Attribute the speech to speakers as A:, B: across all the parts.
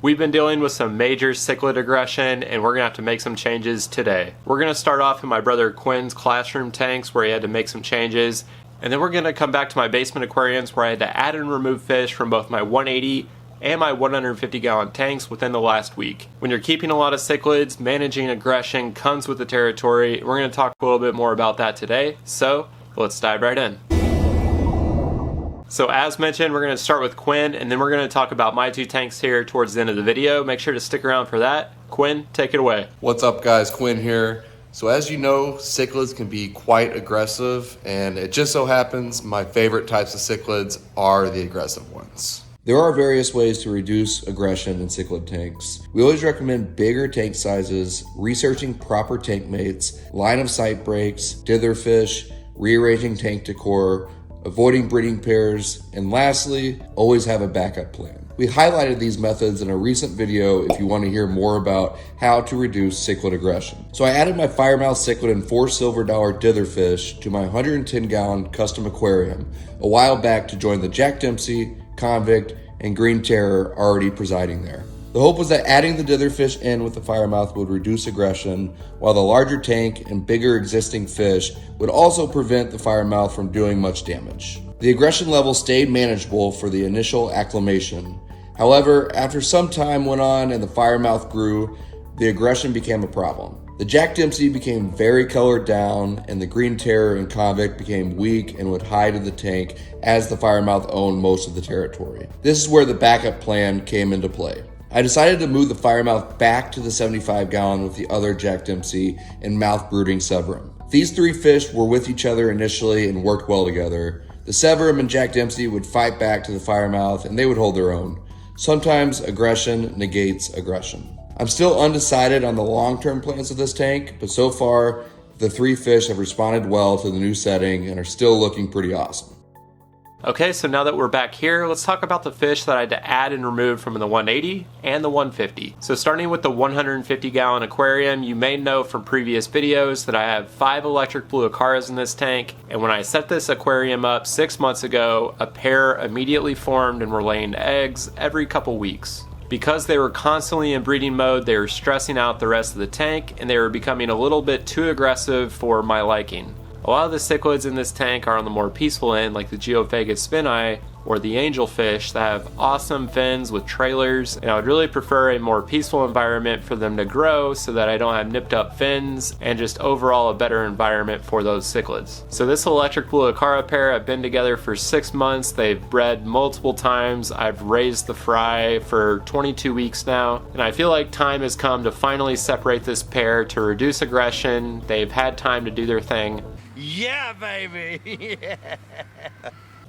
A: We've been dealing with some major cichlid aggression and we're going to have to make some changes today. We're going to start off in my brother Quinn's classroom tanks where he had to make some changes, and then we're going to come back to my basement aquariums where I had to add and remove fish from both my 180 and my 150 gallon tanks within the last week. When you're keeping a lot of cichlids, managing aggression comes with the territory. We're going to talk a little bit more about that today, so let's dive right in. So as mentioned, we're going to start with Quinn, and then we're going to talk about my two tanks here towards the end of the video. Make sure to stick around for that. Quinn, take it away.
B: What's up guys, Quinn here. So as you know, cichlids can be quite aggressive, and it just so happens my favorite types of cichlids are the aggressive ones. There are various ways to reduce aggression in cichlid tanks. We always recommend bigger tank sizes, researching proper tank mates, line of sight breaks, dither fish, rearranging tank decor, avoiding breeding pairs, and lastly, always have a backup plan. We highlighted these methods in a recent video if you want to hear more about how to reduce cichlid aggression. So I added my Firemouth cichlid and 4 silver dollar dither fish to my 110 gallon custom aquarium a while back to join the Jack Dempsey, Convict, and Green Terror already presiding there. The hope was that adding the dither fish in with the Firemouth would reduce aggression, while the larger tank and bigger existing fish would also prevent the Firemouth from doing much damage. The aggression level stayed manageable for the initial acclimation. However, after some time went on and the Firemouth grew, the aggression became a problem. The Jack Dempsey became very colored down, and the Green Terror and Convict became weak and would hide in the tank as the Firemouth owned most of the territory. This is where the backup plan came into play. I decided to move the Firemouth back to the 75 gallon with the other Jack Dempsey and mouth brooding Severum. These three fish were with each other initially and worked well together. The Severum and Jack Dempsey would fight back to the Firemouth and they would hold their own. Sometimes aggression negates aggression. I'm still undecided on the long-term plans of this tank, but so far the three fish have responded well to the new setting and are still looking pretty awesome.
A: Okay, so now that we're back here, let's talk about the fish that I had to add and remove from the 180 and the 150. So starting with the 150 gallon aquarium, you may know from previous videos that I have 5 electric blue acaras in this tank, and when I set this aquarium up 6 months ago, a pair immediately formed and were laying eggs every couple weeks. Because they were constantly in breeding mode, they were stressing out the rest of the tank and they were becoming a little bit too aggressive for my liking. A lot of the cichlids in this tank are on the more peaceful end, like the Geophagus spini or the angelfish that have awesome fins with trailers, and I would really prefer a more peaceful environment for them to grow so that I don't have nipped up fins and just overall a better environment for those cichlids. So this electric blue acara pair have been together for 6 months. They've bred multiple times. I've raised the fry for 22 weeks now, and I feel like time has come to finally separate this pair to reduce aggression. They've had time to do their thing.
C: Yeah, baby! Yeah.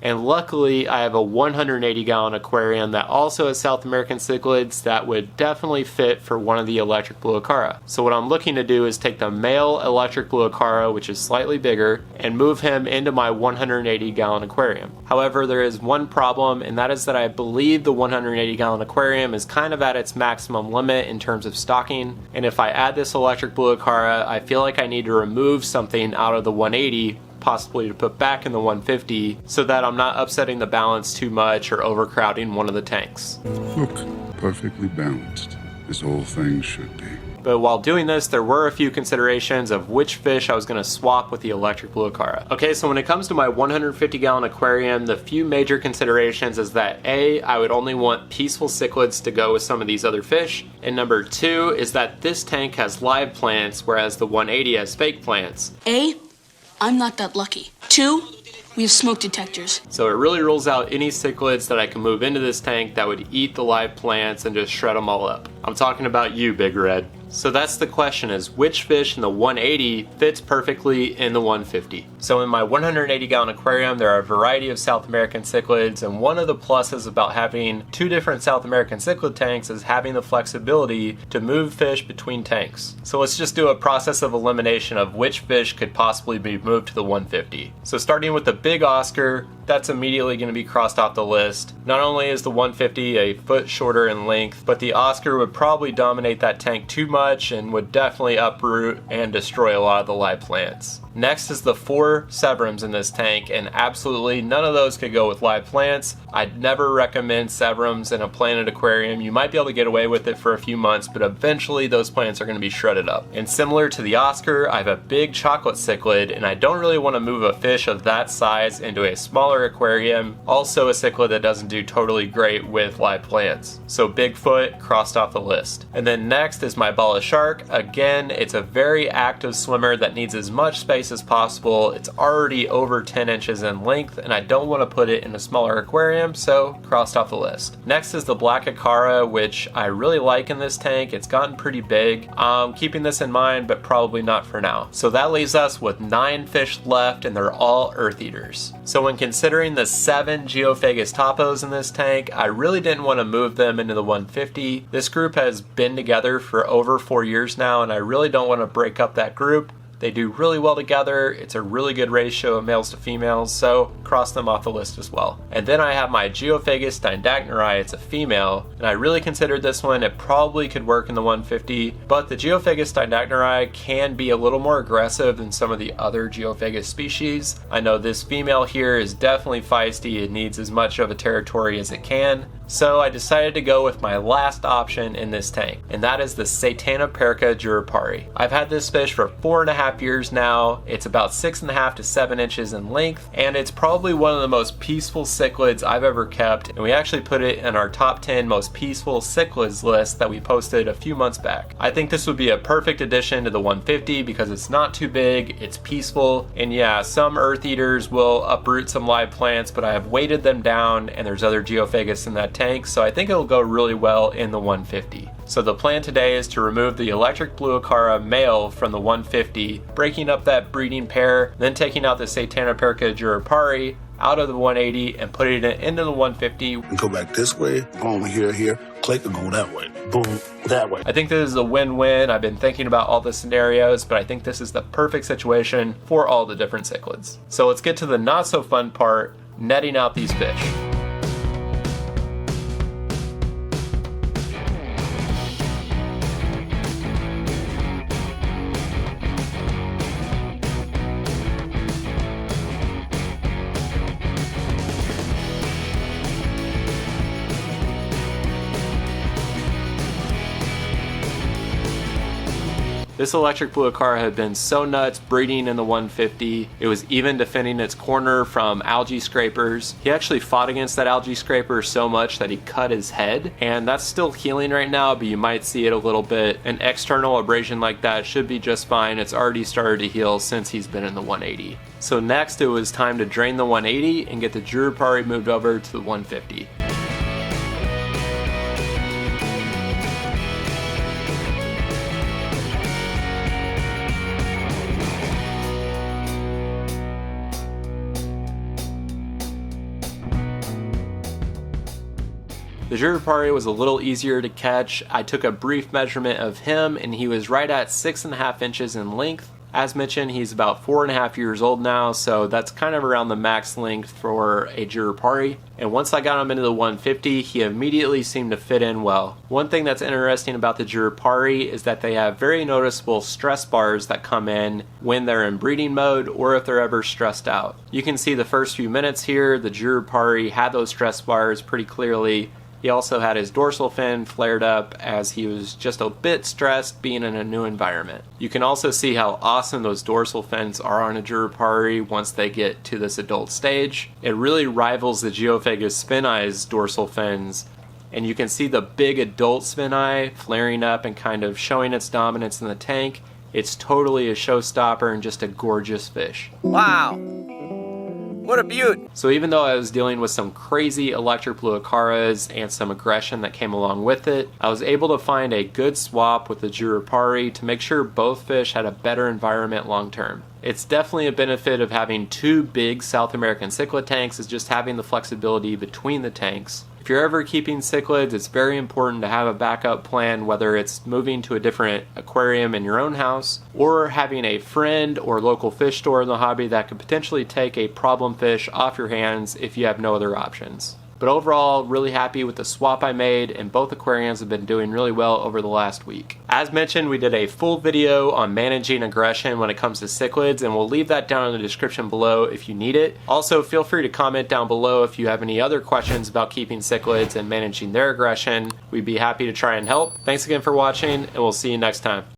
A: And luckily, I have a 180 gallon aquarium that also has South American cichlids that would definitely fit for one of the electric blue acara. So what I'm looking to do is take the male electric blue acara, which is slightly bigger, and move him into my 180 gallon aquarium. However, there is one problem, and that is that I believe the 180 gallon aquarium is kind of at its maximum limit in terms of stocking. And if I add this electric blue acara, I feel like I need to remove something out of the 180, possibly to put back in the 150, so that I'm not upsetting the balance too much or overcrowding one of the tanks.
D: Look, perfectly balanced, as all things should be.
A: But while doing this, there were a few considerations of which fish I was going to swap with the electric blue acara. Okay, so when it comes to my 150 gallon aquarium, the few major considerations is that A, I would only want peaceful cichlids to go with some of these other fish, and number 2 is that this tank has live plants, whereas the 180 has fake plants.
E: A, I'm not that lucky. 2, we have smoke detectors.
A: So it really rules out any cichlids that I can move into this tank that would eat the live plants and just shred them all up. I'm talking about you, Big Red. So that's the question, is which fish in the 180 fits perfectly in the 150? So in my 180 gallon aquarium, there are a variety of South American cichlids, and one of the pluses about having 2 different South American cichlid tanks is having the flexibility to move fish between tanks. So let's just do a process of elimination of which fish could possibly be moved to the 150. So starting with the big Oscar, that's immediately going to be crossed off the list. Not only is the 150 a foot shorter in length, but the Oscar would probably dominate that tank too much and would definitely uproot and destroy a lot of the live plants. Next is the 4 Severums in this tank, and absolutely none of those could go with live plants. I'd never recommend Severums in a planted aquarium. You might be able to get away with it for a few months, but eventually those plants are going to be shredded up. And similar to the Oscar, I have a big chocolate cichlid, and I don't really want to move a fish of that size into a smaller aquarium. Also a cichlid that doesn't do totally great with live plants. So Bigfoot crossed off the list. And then next is my Bala shark. Again, it's a very active swimmer that needs as much space as possible. It's already over 10 inches in length, and I don't want to put it in a smaller aquarium, so crossed off the list. Next is the black Acara, which I really like in this tank. It's gotten pretty big. I'm keeping this in mind, but probably not for now. So that leaves us with 9 fish left, and they're all earth eaters. So when considering the 7 Geophagus topos in this tank, I really didn't want to move them into the 150. This group has been together for over 4 years now, and I really don't want to break up that group. They do really well together. It's a really good ratio of males to females, so cross them off the list as well. And then I have my Geophagus dindacneri. It's a female, and I really considered this one. It probably could work in the 150, but the Geophagus dindacneri can be a little more aggressive than some of the other Geophagus species. I know this female here is definitely feisty. It needs as much of a territory as it can. So I decided to go with my last option in this tank, and that is the Satanoperca juripari. I've had this fish for 4.5 years now. It's about 6.5 to 7 inches in length, and it's probably one of the most peaceful cichlids I've ever kept, and we actually put it in our top 10 most peaceful cichlids list that we posted a few months back. I think this would be a perfect addition to the 150 because it's not too big, it's peaceful, and yeah, some earth eaters will uproot some live plants, but I have weighted them down, and there's other Geophagus in that tank, so I think it'll go really well in the 150. So the plan today is to remove the electric blue Acara male from the 150, breaking up that breeding pair, then taking out the Satanoperca juripari out of the 180 and putting it into the 150.
F: And go back this way, boom, here, click and go that way, boom, that way.
A: I think this is a win-win. I've been thinking about all the scenarios, but I think this is the perfect situation for all the different cichlids. So let's get to the not so fun part, netting out these fish. This electric blue Acara had been so nuts breeding in the 150. It was even defending its corner from algae scrapers. He actually fought against that algae scraper so much that he cut his head, and that's still healing right now, but you might see it a little bit. An external abrasion like that should be just fine. It's already started to heal since he's been in the 180. So next it was time to drain the 180 and get the juripari moved over to the 150. The juripari was a little easier to catch. I took a brief measurement of him and he was right at 6.5 inches in length. As mentioned, he's about 4.5 years old now, so that's kind of around the max length for a juripari. And once I got him into the 150, he immediately seemed to fit in well. One thing that's interesting about the juripari is that they have very noticeable stress bars that come in when they're in breeding mode or if they're ever stressed out. You can see the first few minutes here, the juripari had those stress bars pretty clearly. He also had his dorsal fin flared up as he was just a bit stressed being in a new environment. You can also see how awesome those dorsal fins are on a juripari once they get to this adult stage. It really rivals the Geophagus spiney's dorsal fins, and you can see the big adult spineye flaring up and kind of showing its dominance in the tank. It's totally a showstopper and just a gorgeous fish.
C: Wow. What a beaut!
A: So even though I was dealing with some crazy electric blue Acaras and some aggression that came along with it, I was able to find a good swap with the juripari to make sure both fish had a better environment long term. It's definitely a benefit of having two big South American cichlid tanks is just having the flexibility between the tanks. If If you're ever keeping cichlids, it's very important to have a backup plan, whether it's moving to a different aquarium in your own house or having a friend or local fish store in the hobby that could potentially take a problem fish off your hands if you have no other options. But overall, really happy with the swap I made, and both aquariums have been doing really well over the last week. As mentioned, we did a full video on managing aggression when it comes to cichlids, and we'll leave that down in the description below if you need it. Also, feel free to comment down below if you have any other questions about keeping cichlids and managing their aggression. We'd be happy to try and help. Thanks again for watching, and we'll see you next time.